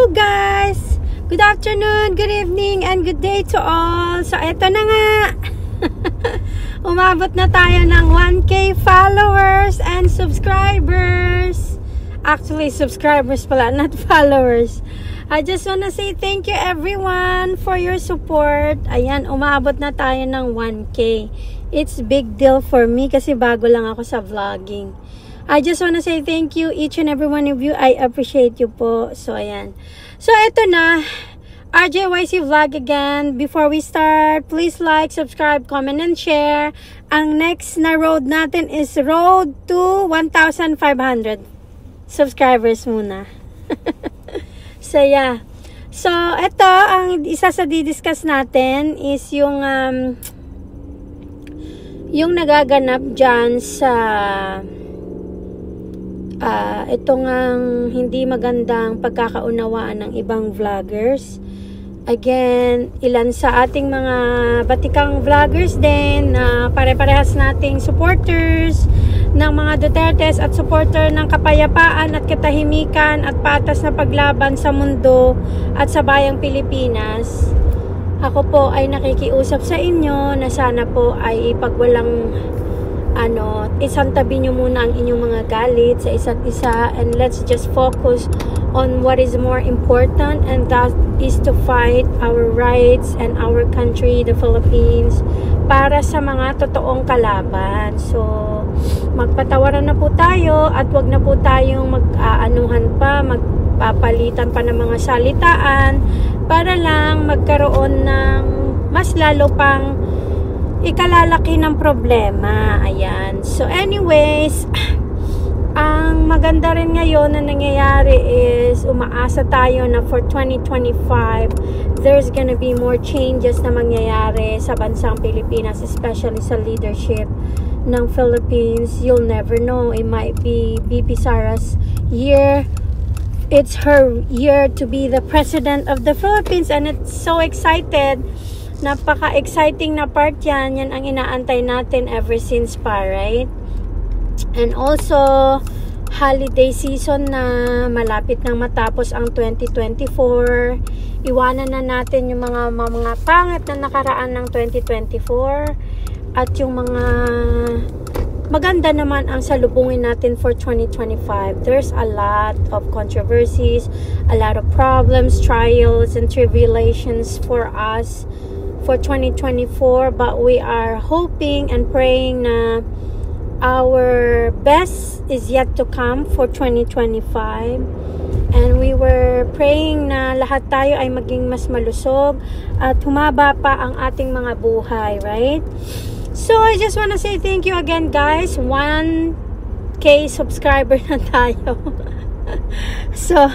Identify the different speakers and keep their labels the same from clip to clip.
Speaker 1: Hello guys! Good afternoon, good evening, and good day to all. So, eto na nga. Umabot na tayo ng 1K followers and subscribers. Actually, subscribers pala, not followers. I just wanna say thank you everyone for your support. Ayan, umabot na tayo ng 1K. It's big deal for me kasi bago lang ako sa vlogging. I just wanna say thank you each and every one of you. I appreciate you po. So, ayan. So, eto na. RJYC Vlog again. Before we start, please like, subscribe, comment, and share. Ang next na road natin is road to 1,500 subscribers muna. So, yeah. So, eto, ang isa sa didiscuss natin is yung nagaganap dyan sa itong hindi magandang pagkakaunawaan ng ibang vloggers. Again, ilan sa ating mga batikang vloggers din na pare-parehas nating supporters ng mga Dutertes at supporter ng kapayapaan at katahimikan at patas na paglaban sa mundo at sa bayang Pilipinas. Ako po ay nakikiusap sa inyo na sana po ay ipagwalang isang tabi nyo muna ang inyong mga galit sa isa't isa, and let's just focus on what is more important, and that is to fight our rights and our country, the Philippines, para sa mga totoong kalaban. So, magpatawaran na po tayo at wag na po tayong magpapalitan pa ng mga salitaan para lang magkaroon ng mas lalo pang ikalalaki ng problema. Ayan. So anyways, ang maganda rin ngayon na nangyayari is umaasa tayo na for 2025 there's gonna be more changes na mangyayari sa bansang Pilipinas, especially sa leadership ng Philippines. You'll never know, it might be BP Sara's year. It's her year to be the president of the Philippines, and it's so excited. Napaka-exciting na part yan. Yan ang inaantay natin ever since pa, right? And also, holiday season na, malapit nang matapos ang 2024. Iwanan na natin yung mga pangit na nakaraan ng 2024. At yung mga maganda naman ang salubungin natin for 2025. There's a lot of controversies, a lot of problems, trials, and tribulations for us for 2024, but we are hoping and praying na our best is yet to come for 2025, and we were praying na lahat tayo ay maging mas malusog at humaba pa ang ating mga buhay, right? So I just want to say thank you again guys. 1K subscriber na tayo. So,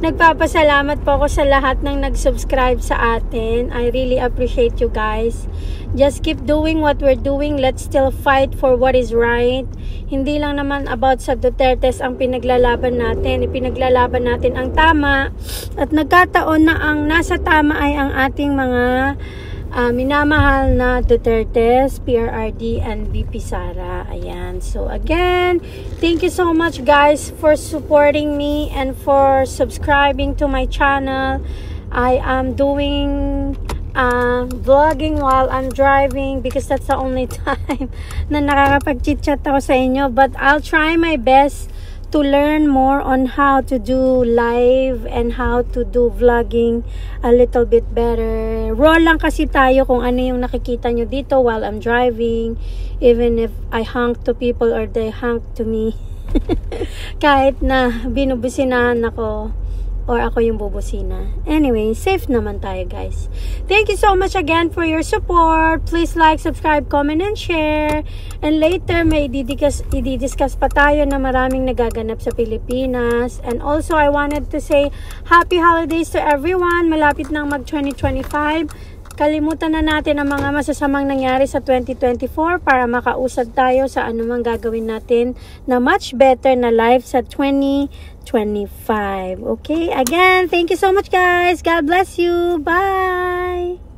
Speaker 1: nagpapasalamat po ako sa lahat ng nag-subscribe sa atin. I really appreciate you guys. Just keep doing what we're doing. Let's still fight for what is right. Hindi lang naman about sa Dutertes ang pinaglalaban natin. Ipinaglalaban natin ang tama. At nagkataon na ang nasa tama ay ang ating mga minamahal na Dutertes, PRRD, and BP Sara. Ayan. So, again, thank you so much guys for supporting me and for subscribing to my channel. I am doing vlogging while I'm driving because that's the only time na nakakapag-chit-chat ako sa inyo. But I'll try my best to learn more on how to do live and how to do vlogging a little bit better. Raw lang kasi tayo kung ano yung nakikita nyo dito while I'm driving, even if I honk to people or they honk to me. Kahit na binubusinahan ako or ako yung bubusina. Anyway, safe naman tayo guys. Thank you so much again for your support. Please like, subscribe, comment, and share. And later, may i-discuss pa tayo na maraming nagaganap sa Pilipinas. And also, I wanted to say happy holidays to everyone. Malapit nang mag-2025. Kalimutan na natin ang mga masasamang nangyari sa 2024 para makausad tayo sa anumang gagawin natin na much better na life sa 2025. Okay? Again, thank you so much guys. God bless you. Bye!